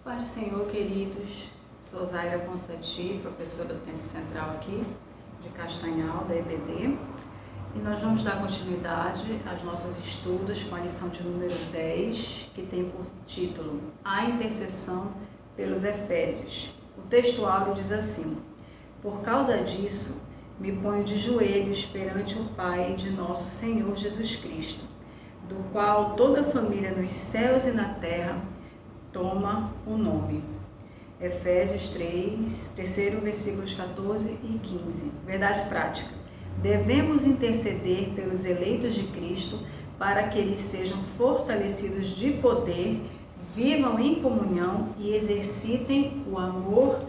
Paz do Senhor, queridos. Sou Zaira Ponsati, professora do Tempo Central aqui, de Castanhal, da EBD. E nós vamos dar continuidade aos nossos estudos com a lição de número 10, que tem por título A Intercessão pelos Efésios. O texto áureo diz assim: Por causa disso, me ponho de joelhos perante o Pai de nosso Senhor Jesus Cristo, do qual toda a família nos céus e na terra toma o nome. Efésios 3, versículos 14 e 15. Verdade prática. Devemos interceder pelos eleitos de Cristo para que eles sejam fortalecidos de poder, vivam em comunhão e exercitem o amor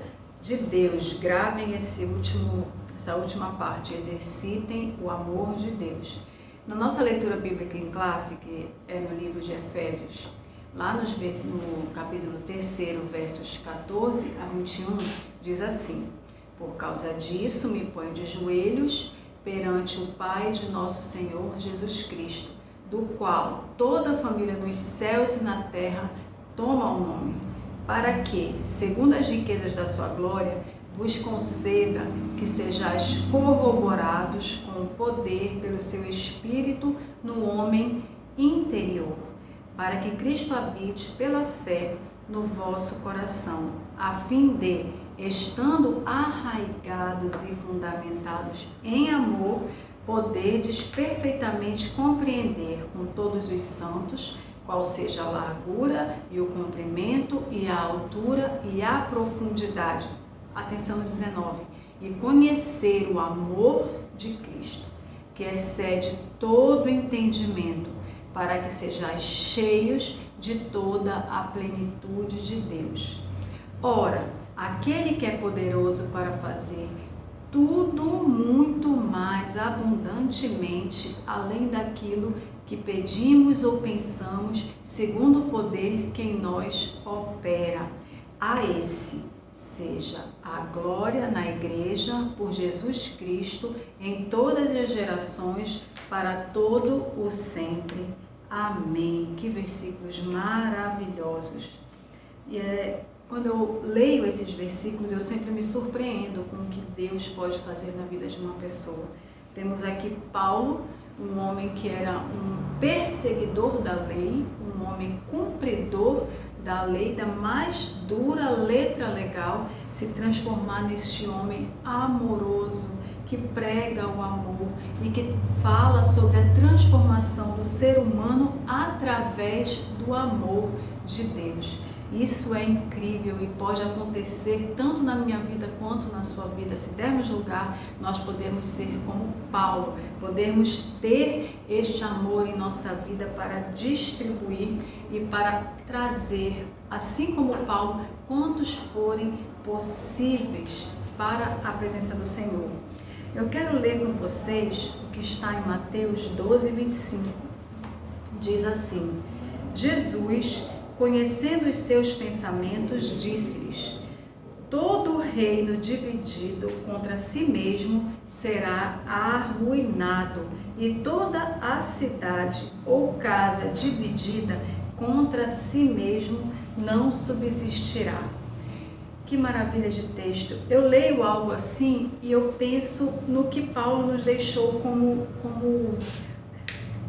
de Deus. Gravem essa última parte. Exercitem o amor de Deus. Na nossa leitura bíblica em classe, que é no livro de Efésios, lá no capítulo 3, versos 14 a 21, diz assim: Por causa disso me ponho de joelhos perante o Pai de nosso Senhor Jesus Cristo, do qual toda a família nos céus e na terra toma o nome, para que, segundo as riquezas da sua glória, vos conceda que sejais corroborados com o poder pelo seu Espírito no homem interior, para que Cristo habite pela fé no vosso coração, a fim de, estando arraigados e fundamentados em amor, poderdes perfeitamente compreender com todos os santos qual seja a largura e o comprimento e a altura e a profundidade. Atenção no 19. E conhecer o amor de Cristo, que excede todo entendimento, para que sejais cheios de toda a plenitude de Deus. Ora, aquele que é poderoso para fazer tudo muito mais abundantemente, além daquilo que pedimos ou pensamos, segundo o poder que em nós opera. A esse seja a glória na Igreja por Jesus Cristo em todas as gerações, para todo o sempre. Amém. Que versículos maravilhosos. Quando eu leio esses versículos, eu sempre me surpreendo com o que Deus pode fazer na vida de uma pessoa. Temos aqui Paulo, um homem que era um perseguidor da lei, um homem cumpridor da lei, da mais dura letra legal, se transformar neste homem amoroso, que prega o amor e que fala sobre a transformação do ser humano através do amor de Deus. Isso é incrível e pode acontecer tanto na minha vida quanto na sua vida. Se dermos lugar, nós podemos ser como Paulo, podemos ter este amor em nossa vida para distribuir e para trazer, assim como Paulo, quantos forem possíveis para a presença do Senhor. Eu quero ler com vocês o que está em Mateus 12, 25. Diz assim: Jesus, conhecendo os seus pensamentos, disse-lhes: Todo reino dividido contra si mesmo será arruinado, e toda a cidade ou casa dividida contra si mesmo não subsistirá. Que maravilha de texto! Eu leio algo assim e eu penso no que Paulo nos deixou como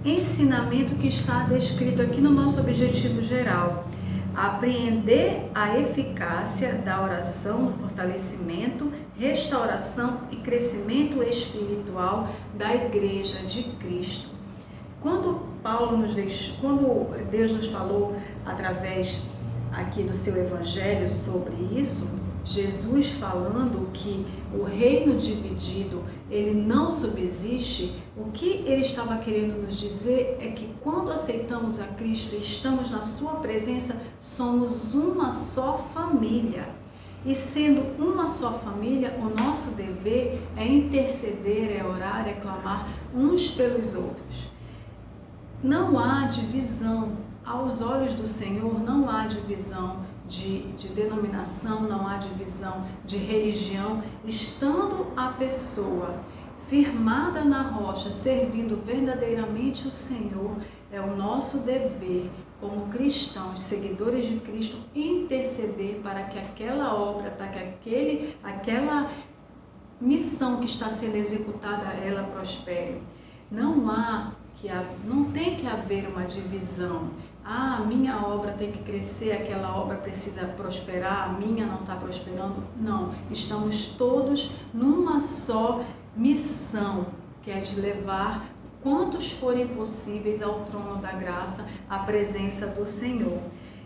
ensinamento que está descrito aqui no nosso objetivo geral. Apreender a eficácia da oração, do fortalecimento, restauração e crescimento espiritual da Igreja de Cristo. Quando Deus nos falou através aqui do seu evangelho sobre isso, Jesus falando que o reino dividido, ele não subsiste, o que ele estava querendo nos dizer é que quando aceitamos a Cristo e estamos na sua presença, somos uma só família. E sendo uma só família, o nosso dever é interceder, é orar, é clamar uns pelos outros. Não há divisão. Aos olhos do Senhor não há divisão de denominação, não há divisão de religião, estando a pessoa firmada na rocha, servindo verdadeiramente o Senhor, é o nosso dever, como cristãos, seguidores de Cristo, interceder para que aquela obra, para que aquela missão que está sendo executada, ela prospere. Não tem que haver uma divisão. A minha obra tem que crescer, aquela obra precisa prosperar, a minha não está prosperando. Não, estamos todos numa só missão, que é de levar quantos forem possíveis ao trono da graça, à presença do Senhor.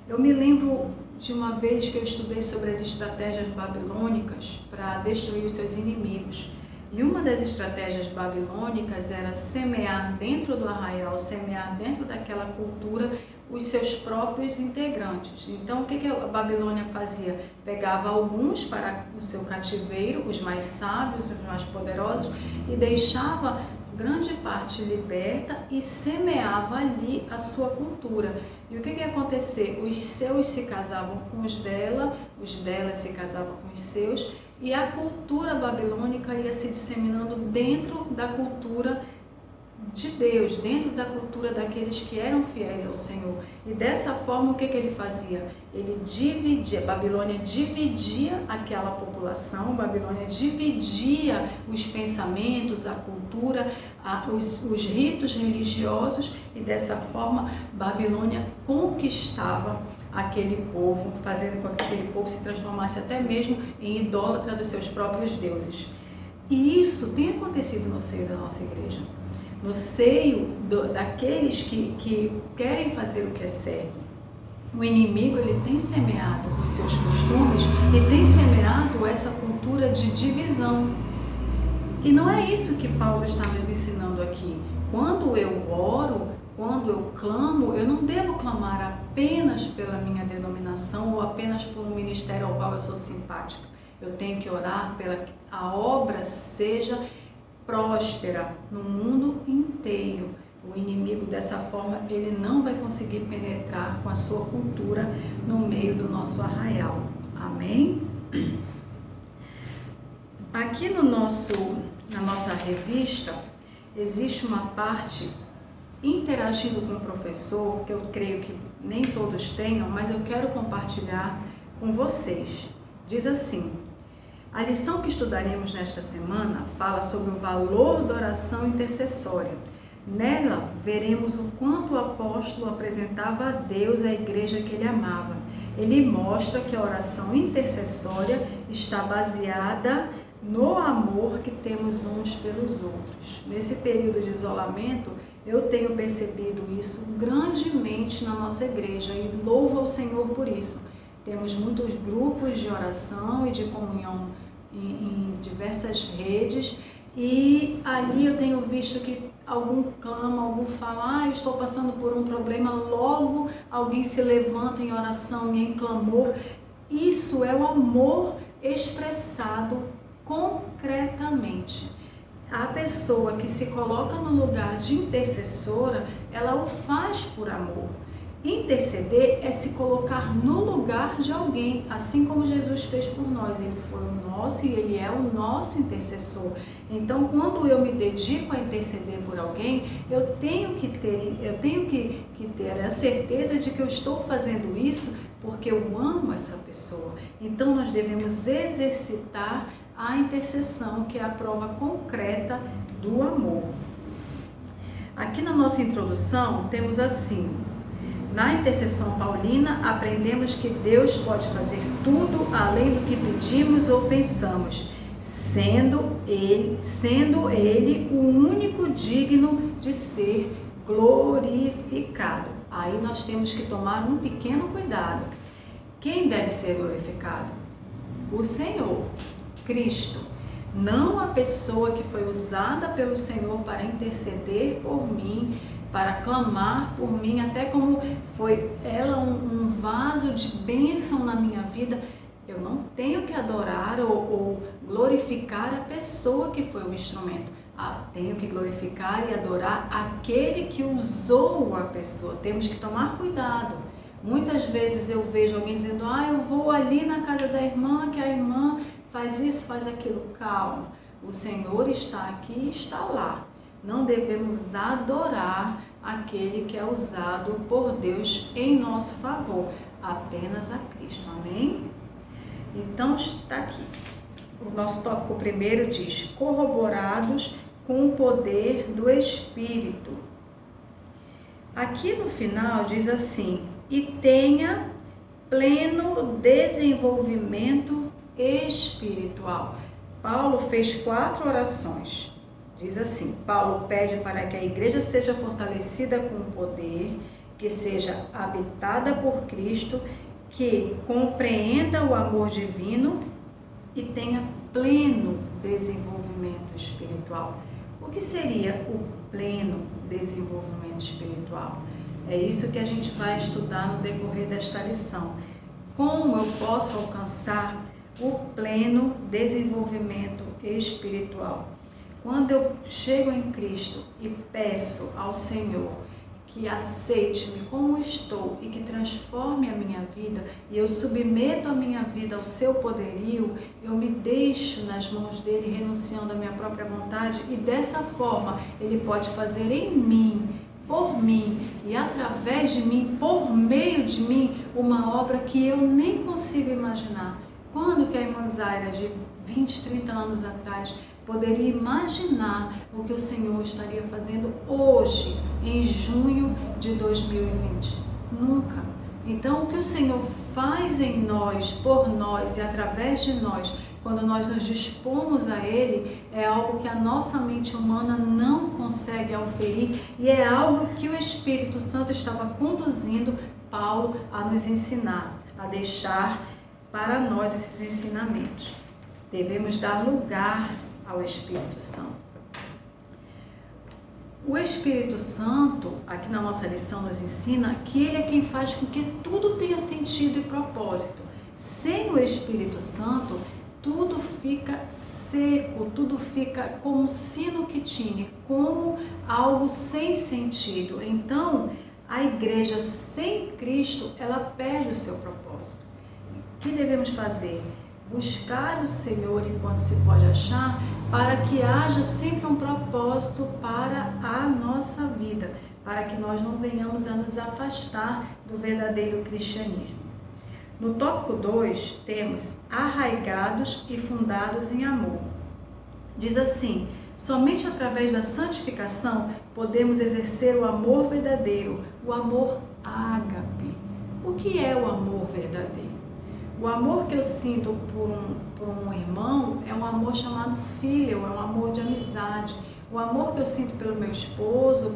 Eu me lembro de uma vez que eu estudei sobre as estratégias babilônicas para destruir os seus inimigos. E uma das estratégias babilônicas era semear dentro do arraial, semear dentro daquela cultura os seus próprios integrantes. Então, o que a Babilônia fazia? Pegava alguns para o seu cativeiro, os mais sábios, os mais poderosos, e deixava grande parte liberta e semeava ali a sua cultura. E o que ia acontecer? Os seus se casavam com os delas se casavam com os seus, e a cultura babilônica ia se disseminando dentro da cultura de Deus, dentro da cultura daqueles que eram fiéis ao Senhor. E dessa forma, o que ele fazia? Ele dividia, a Babilônia dividia aquela população, a Babilônia dividia os pensamentos, a cultura, os ritos religiosos, e dessa forma, Babilônia conquistava aquele povo, fazendo com que aquele povo se transformasse até mesmo em idólatra dos seus próprios deuses. E isso tem acontecido no seio da nossa igreja. No seio daqueles que querem fazer o que é certo. O inimigo, ele tem semeado os seus costumes e tem semeado essa cultura de divisão. E não é isso que Paulo está nos ensinando aqui. Quando eu oro, quando eu clamo, eu não devo clamar apenas pela minha denominação ou apenas por um ministério ao qual eu sou simpática. Eu tenho que orar para que a obra seja próspera no mundo inteiro. O inimigo, dessa forma, ele não vai conseguir penetrar com a sua cultura no meio do nosso arraial. Amém? Aqui na nossa revista, existe uma parte interagindo com o professor, que eu creio que nem todos tenham, mas eu quero compartilhar com vocês. Diz assim: a lição que estudaremos nesta semana fala sobre o valor da oração intercessória. Nela, veremos o quanto o apóstolo apresentava a Deus a igreja que ele amava. Ele mostra que a oração intercessória está baseada no amor que temos uns pelos outros. Nesse período de isolamento, eu tenho percebido isso grandemente na nossa igreja e louvo ao Senhor por isso. Temos muitos grupos de oração e de comunhão em diversas redes, e ali eu tenho visto que algum clama, algum fala, eu estou passando por um problema, logo alguém se levanta em oração e em clamor. Isso é o amor expressado concretamente. A pessoa que se coloca no lugar de intercessora, ela o faz por amor. Interceder é se colocar no lugar de alguém, assim como Jesus fez por nós. Ele foi o nosso e ele é o nosso intercessor. Então, quando eu me dedico a interceder por alguém, eu tenho que ter a certeza de que eu estou fazendo isso porque eu amo essa pessoa. Então, nós devemos exercitar a intercessão, que é a prova concreta do amor. Aqui na nossa introdução, temos assim: na intercessão paulina, aprendemos que Deus pode fazer tudo além do que pedimos ou pensamos, sendo Ele o único digno de ser glorificado. Aí nós temos que tomar um pequeno cuidado. Quem deve ser glorificado? O Senhor, Cristo. Não a pessoa que foi usada pelo Senhor para interceder por mim, para clamar por mim, até como foi ela um vaso de bênção na minha vida. Eu não tenho que adorar ou glorificar a pessoa que foi o instrumento. Tenho que glorificar e adorar aquele que usou a pessoa. Temos que tomar cuidado. Muitas vezes eu vejo alguém dizendo, eu vou ali na casa da irmã, que a irmã faz isso, faz aquilo. Calma. O Senhor está aqui e está lá. Não devemos adorar aquele que é usado por Deus em nosso favor, apenas a Cristo. Amém? Então está aqui. O nosso tópico primeiro diz: corroborados com o poder do Espírito. Aqui no final diz assim: e tenha pleno desenvolvimento espiritual. Paulo fez 4 orações. Diz assim: Paulo pede para que a igreja seja fortalecida com poder, que seja habitada por Cristo, que compreenda o amor divino e tenha pleno desenvolvimento espiritual. O que seria o pleno desenvolvimento espiritual? É isso que a gente vai estudar no decorrer desta lição. Como eu posso alcançar o pleno desenvolvimento espiritual? Quando eu chego em Cristo e peço ao Senhor que aceite-me como estou e que transforme a minha vida, e eu submeto a minha vida ao seu poderio, eu me deixo nas mãos dele, renunciando à minha própria vontade, e dessa forma ele pode fazer em mim, por mim e através de mim, por meio de mim, uma obra que eu nem consigo imaginar. Quando que a irmã Zaira, de 20, 30 anos atrás, poderia imaginar o que o Senhor estaria fazendo hoje, em junho de 2020? Nunca. Então, o que o Senhor faz em nós, por nós e através de nós, quando nós nos dispomos a Ele, é algo que a nossa mente humana não consegue auferir, e é algo que o Espírito Santo estava conduzindo Paulo a nos ensinar, a deixar para nós esses ensinamentos. Devemos dar lugar ao Espírito Santo. O Espírito Santo, aqui na nossa lição, nos ensina que ele é quem faz com que tudo tenha sentido e propósito. Sem o Espírito Santo, tudo fica seco, tudo fica como um sino que tine, como algo sem sentido. Então, a igreja sem Cristo, ela perde o seu propósito. O que devemos fazer? Buscar o Senhor enquanto se pode achar, para que haja sempre um propósito para a nossa vida, para que nós não venhamos a nos afastar do verdadeiro cristianismo. No tópico 2, temos arraigados e fundados em amor. Diz assim: somente através da santificação podemos exercer o amor verdadeiro, o amor ágape. O que é o amor verdadeiro? O amor que eu sinto por um irmão é um amor chamado filial, é um amor de amizade. O amor que eu sinto pelo meu esposo,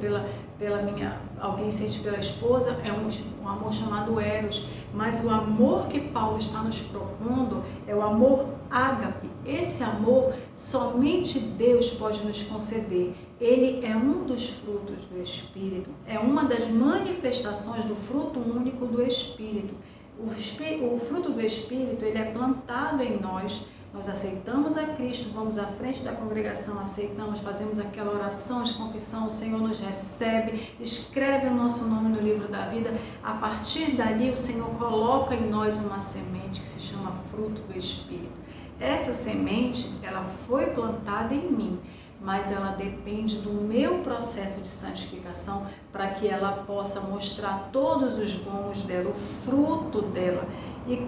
alguém sente pela esposa, é um amor chamado eros. Mas o amor que Paulo está nos propondo é o amor ágape. Esse amor somente Deus pode nos conceder. Ele é um dos frutos do Espírito, é uma das manifestações do fruto único do Espírito. O fruto do Espírito, ele é plantado em nós. Nós aceitamos a Cristo, vamos à frente da congregação, aceitamos, fazemos aquela oração de confissão, o Senhor nos recebe, escreve o nosso nome no livro da vida. A partir dali, o Senhor coloca em nós uma semente que se chama fruto do Espírito. Essa semente, ela foi plantada em mim, mas ela depende do meu processo de santificação para que ela possa mostrar todos os gomos dela, o fruto dela. E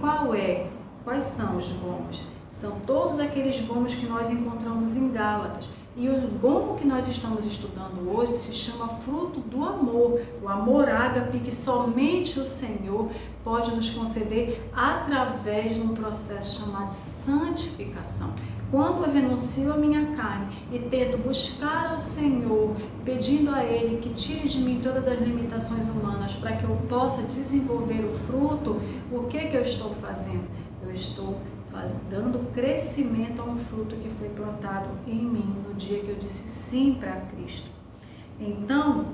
quais são os gomos? São todos aqueles gomos que nós encontramos em Gálatas. E o gomo que nós estamos estudando hoje se chama fruto do amor, o amor ágape que somente o Senhor pode nos conceder através de um processo chamado santificação. Quando eu renuncio à minha carne e tento buscar ao Senhor, pedindo a Ele que tire de mim todas as limitações humanas para que eu possa desenvolver o fruto, o que eu estou fazendo? Eu estou dando crescimento a um fruto que foi plantado em mim no dia que eu disse sim para Cristo. Então,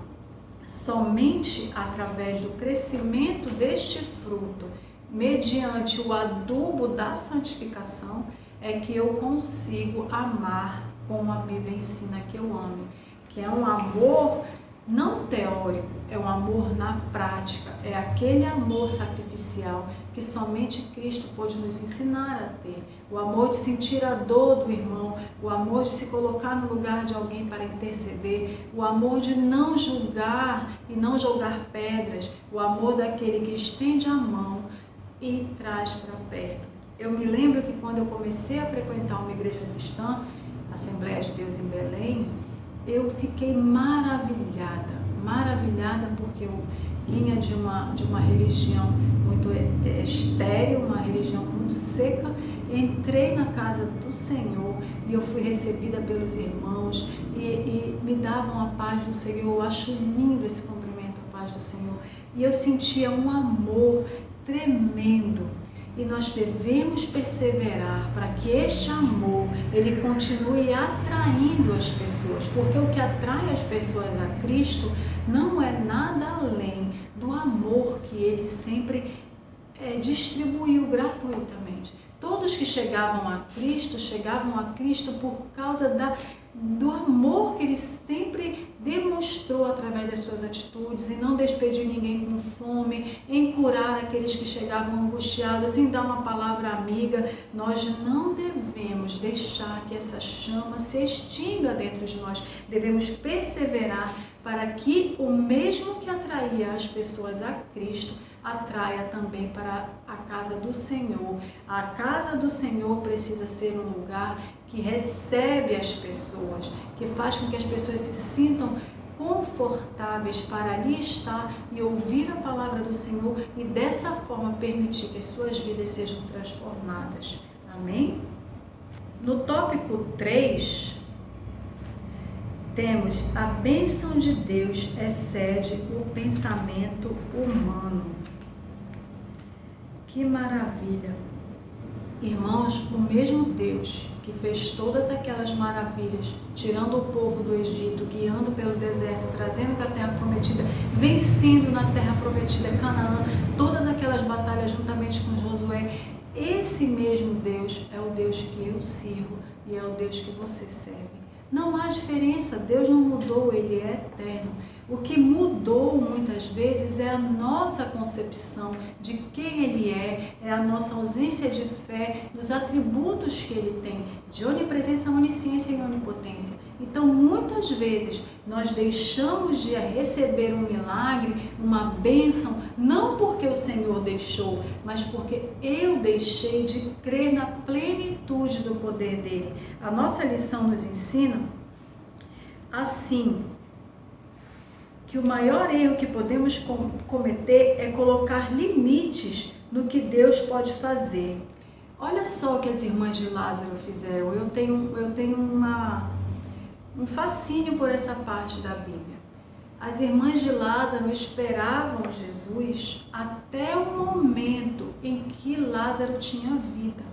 somente através do crescimento deste fruto, mediante o adubo da santificação, é que eu consigo amar como a Bíblia ensina que eu ame, que é um amor não teórico, é um amor na prática, é aquele amor sacrificial que somente Cristo pode nos ensinar a ter. O amor de sentir a dor do irmão, o amor de se colocar no lugar de alguém para interceder, o amor de não julgar e não jogar pedras, o amor daquele que estende a mão e traz para perto. Eu me lembro que quando eu comecei a frequentar uma igreja cristã, Assembleia de Deus em Belém, eu fiquei maravilhada porque eu vinha de uma religião muito estéril, uma religião muito seca. Entrei na casa do Senhor e eu fui recebida pelos irmãos e me davam a paz do Senhor. Eu acho lindo esse cumprimento, a paz do Senhor. E eu sentia um amor tremendo. E nós devemos perseverar para que este amor, ele continue atraindo as pessoas, porque o que atrai as pessoas a Cristo não é nada além do amor que ele sempre distribuiu gratuitamente. Todos que chegavam a Cristo por causa do amor que ele sempre demonstrou através das suas atitudes, em não despedir ninguém com fome, em curar aqueles que chegavam angustiados, em dar uma palavra amiga. Nós não devemos deixar que essa chama se extinga dentro de nós. Devemos perseverar para que o mesmo que atraía as pessoas a Cristo atraia também para a casa do Senhor. A casa do Senhor precisa ser um lugar que recebe as pessoas, que faz com que as pessoas se sintam confortáveis para ali estar e ouvir a palavra do Senhor e dessa forma permitir que as suas vidas sejam transformadas. Amém? No tópico 3, temos: a bênção de Deus excede o pensamento humano. Que maravilha! Irmãos, o mesmo Deus que fez todas aquelas maravilhas, tirando o povo do Egito, guiando pelo deserto, trazendo para a terra prometida, vencendo na terra prometida, Canaã, todas aquelas batalhas juntamente com Josué, esse mesmo Deus é o Deus que eu sirvo e é o Deus que você serve. Não há diferença, Deus não mudou, Ele é eterno. O que mudou muitas vezes é a nossa concepção de quem Ele é a nossa ausência de fé nos atributos que Ele tem, de onipresença, onisciência e onipotência. Então, muitas vezes, nós deixamos de receber um milagre, uma bênção, não porque o Senhor deixou, mas porque eu deixei de crer na plenitude do poder dEle. A nossa lição nos ensina, assim, que o maior erro que podemos cometer é colocar limites no que Deus pode fazer. Olha só o que as irmãs de Lázaro fizeram. Eu tenho um fascínio por essa parte da Bíblia. As irmãs de Lázaro esperavam Jesus até o momento em que Lázaro tinha vida.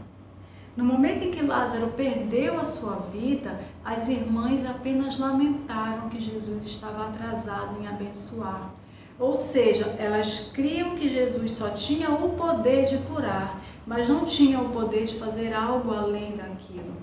No momento em que Lázaro perdeu a sua vida, as irmãs apenas lamentaram que Jesus estava atrasado em abençoar. Ou seja, elas criam que Jesus só tinha o poder de curar, mas não tinha o poder de fazer algo além daquilo.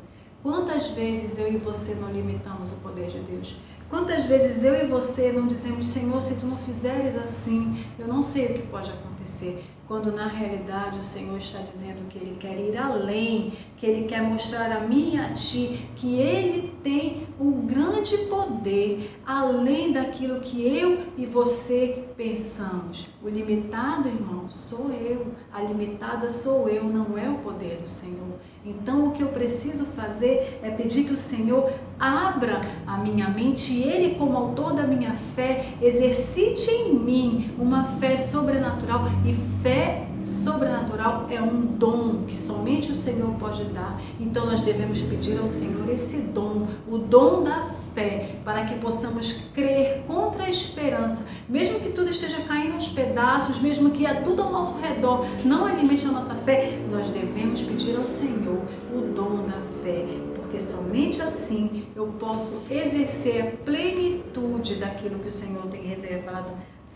Quantas vezes eu e você não limitamos o poder de Deus? Quantas vezes eu e você não dizemos: Senhor, se Tu não fizeres assim, eu não sei o que pode acontecer. Quando na realidade o Senhor está dizendo que Ele quer ir além, que Ele quer mostrar a mim e a ti que Ele tem um grande poder além daquilo que eu e você pensamos. O limitado, irmão, sou eu. A limitada sou eu, não é o poder do Senhor. Então o que eu preciso fazer é pedir que o Senhor abra a minha mente e Ele, como autor da minha fé, exercite em mim uma fé sobrenatural. E fé sobrenatural é um dom que somente o Senhor pode dar. Então nós devemos pedir ao Senhor esse dom, o dom da fé, para que possamos crer contra a esperança, mesmo que tudo esteja caindo aos pedaços, mesmo que tudo ao nosso redor não alimente a nossa fé, nós devemos pedir ao Senhor o dom da fé, porque somente assim eu posso exercer a plenitude daquilo que o Senhor tem reservado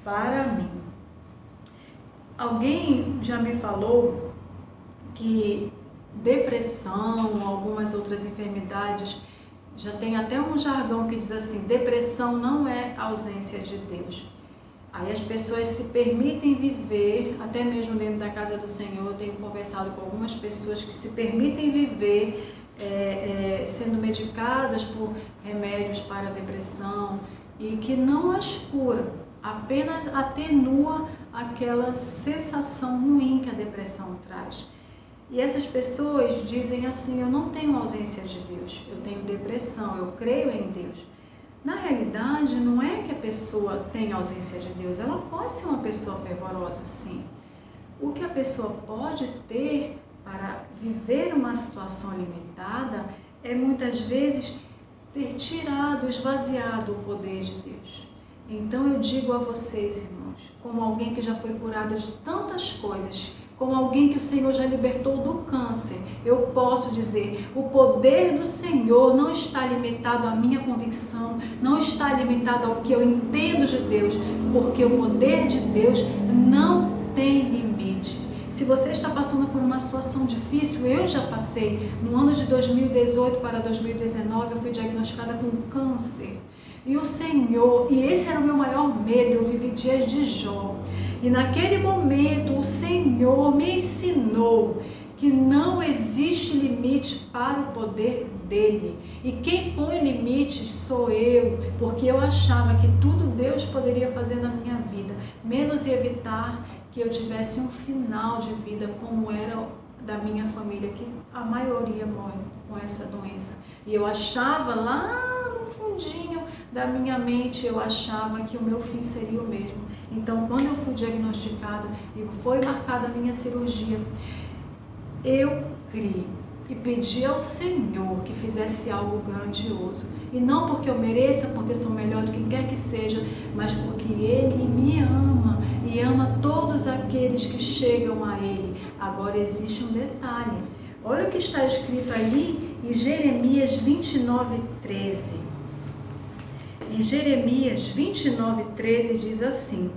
para mim. Alguém já me falou que depressão, algumas outras enfermidades, já tem até um jargão que diz assim: depressão não é ausência de Deus. Aí as pessoas se permitem viver, até mesmo dentro da casa do Senhor, eu tenho conversado com algumas pessoas que se permitem viver sendo medicadas por remédios para a depressão e que não as cura, apenas atenua aquela sensação ruim que a depressão traz. E essas pessoas dizem assim: eu não tenho ausência de Deus, eu tenho depressão, eu creio em Deus. Na realidade, não é que a pessoa tem ausência de Deus, ela pode ser uma pessoa fervorosa, sim. O que a pessoa pode ter para viver uma situação limitada é muitas vezes ter tirado, esvaziado o poder de Deus. Então eu digo a vocês, irmãos, como alguém que já foi curado de tantas coisas, como alguém que o Senhor já libertou do câncer, eu posso dizer, o poder do Senhor não está limitado à minha convicção, não está limitado ao que eu entendo de Deus, porque o poder de Deus não tem limite. Se você está passando por uma situação difícil, eu já passei. No ano de 2018 para 2019, eu fui diagnosticada com câncer. E o Senhor, e esse era o meu maior medo, eu vivi dias de Jó. E naquele momento o Senhor me ensinou que não existe limite para o poder dele. E quem põe limites sou eu, porque eu achava que tudo Deus poderia fazer na minha vida, menos evitar que eu tivesse um final de vida como era da minha família, que a maioria morre com essa doença. E eu achava lá no fundinho da minha mente, eu achava que o meu fim seria o mesmo. Então, quando eu fui diagnosticada e foi marcada a minha cirurgia, eu criei e pedi ao Senhor que fizesse algo grandioso. E não porque eu mereça, porque sou melhor do que quer que seja, mas porque Ele me ama e ama todos aqueles que chegam a Ele. Agora existe um detalhe. Olha o que está escrito ali em Jeremias 29:13. Em Jeremias 29:13 diz assim: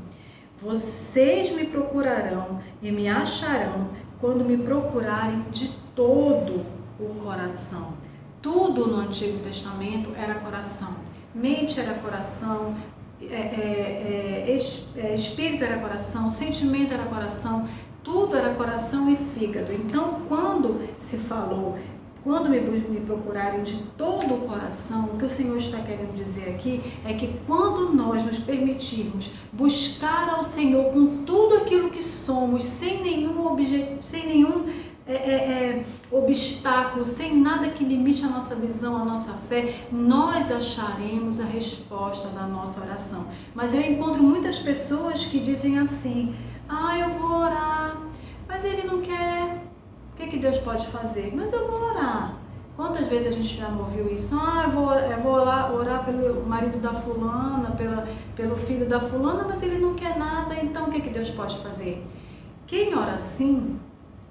vocês me procurarão e me acharão quando me procurarem de todo o coração. Tudo no Antigo Testamento era coração. Mente era coração, espírito era coração, sentimento era coração, tudo era coração e fígado. Então, quando se falou, quando me procurarem de todo o coração, o que o Senhor está querendo dizer aqui é que quando nós nos permitirmos buscar ao Senhor com tudo aquilo que somos, sem nenhum obstáculo, sem nada que limite a nossa visão, a nossa fé, nós acharemos a resposta da nossa oração. Mas eu encontro muitas pessoas que dizem assim: eu vou orar, mas ele não quer. O que Deus pode fazer? Mas eu vou orar. Quantas vezes a gente já não ouviu isso? Eu vou orar pelo marido da fulana, pelo filho da fulana, mas ele não quer nada, então o que Deus pode fazer? Quem ora assim,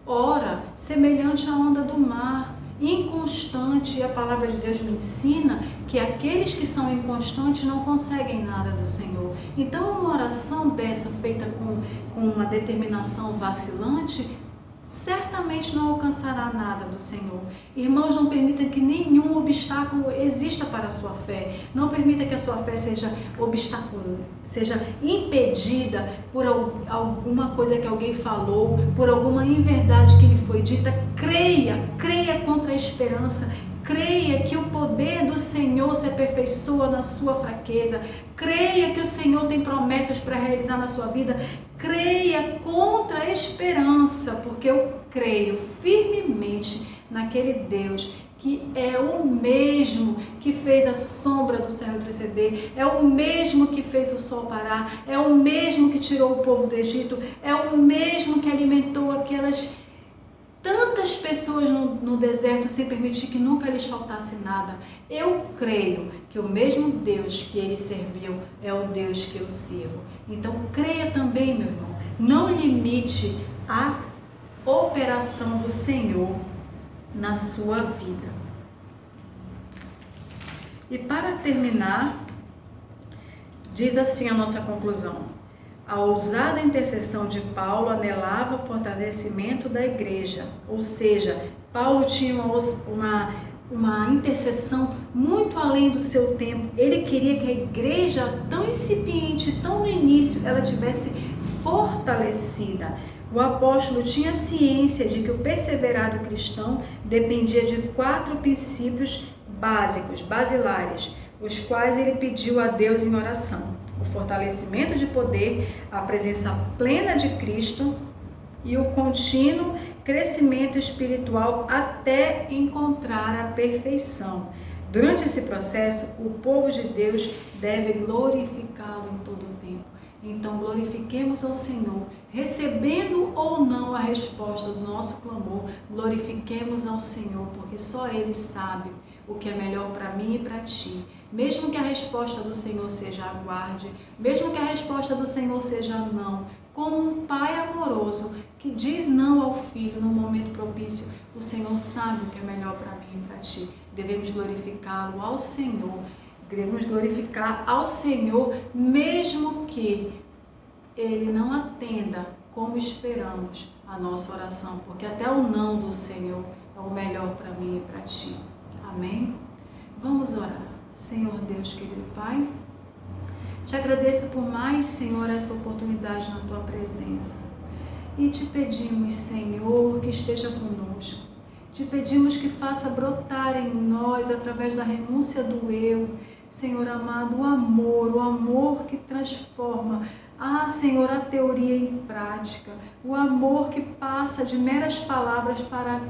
ora semelhante à onda do mar, inconstante, e a palavra de Deus me ensina que aqueles que são inconstantes não conseguem nada do Senhor. Então uma oração dessa, feita com uma determinação vacilante, certamente não alcançará nada do Senhor. Irmãos, não permitam que nenhum obstáculo exista para a sua fé. Não permita que a sua fé seja impedida por alguma coisa que alguém falou, por alguma inverdade que lhe foi dita. Creia contra a esperança. Creia que o poder do Senhor se aperfeiçoa na sua fraqueza. Creia que o Senhor tem promessas para realizar na sua vida. Creia contra a esperança, porque eu creio firmemente naquele Deus que é o mesmo que fez a sombra do céu preceder, é o mesmo que fez o sol parar, é o mesmo que tirou o povo do Egito, é o mesmo que alimentou aquelas tantas pessoas no deserto sem permitir que nunca lhes faltasse nada. Eu creio que o mesmo Deus que ele serviu é o Deus que eu sirvo. Então creia também, meu irmão. Não limite a operação do Senhor na sua vida. E para terminar, diz assim a nossa conclusão: a ousada intercessão de Paulo anelava o fortalecimento da igreja, ou seja, Paulo tinha uma intercessão muito além do seu tempo. Ele queria que a igreja, tão incipiente, tão no início, ela tivesse fortalecida. O apóstolo tinha ciência de que o perseverado cristão dependia de 4 princípios básicos, basilares, os quais ele pediu a Deus em oração: o fortalecimento de poder, a presença plena de Cristo e o contínuo crescimento espiritual até encontrar a perfeição. Durante esse processo, o povo de Deus deve glorificá-lo em todo o tempo. Então, glorifiquemos ao Senhor, recebendo ou não a resposta do nosso clamor, glorifiquemos ao Senhor, porque só Ele sabe o que é melhor para mim e para ti. Mesmo que a resposta do Senhor seja aguarde, mesmo que a resposta do Senhor seja não, como um pai amoroso que diz não ao filho no momento propício, o Senhor sabe o que é melhor para mim e para ti. Devemos glorificá-lo ao Senhor, devemos glorificar ao Senhor, mesmo que Ele não atenda como esperamos a nossa oração, porque até o não do Senhor é o melhor para mim e para ti. Amém? Vamos orar. Senhor Deus, querido Pai, te agradeço por mais, Senhor, essa oportunidade na Tua presença. E te pedimos, Senhor, que esteja conosco. Te pedimos que faça brotar em nós, através da renúncia do eu, Senhor amado, o amor que transforma, Senhor, a teoria em prática, o amor que passa de meras palavras para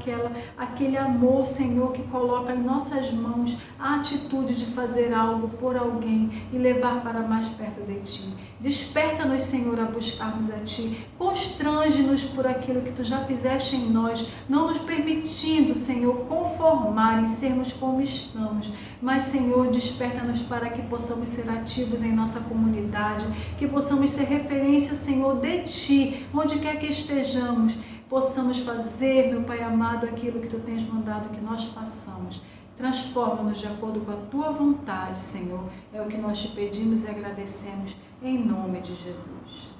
aquele amor, Senhor, que coloca em nossas mãos a atitude de fazer algo por alguém e levar para mais perto de Ti. Desperta-nos, Senhor, a buscarmos a Ti. Constrange-nos por aquilo que Tu já fizeste em nós, não nos permitindo, Senhor, conformar em sermos como estamos. Mas, Senhor, desperta-nos para que possamos ser ativos em nossa comunidade, que possamos ser referência, Senhor, de Ti, onde quer que estejamos, possamos fazer, meu Pai amado, aquilo que Tu tens mandado que nós façamos. Transforma-nos de acordo com a Tua vontade, Senhor. É o que nós te pedimos e agradecemos, em nome de Jesus.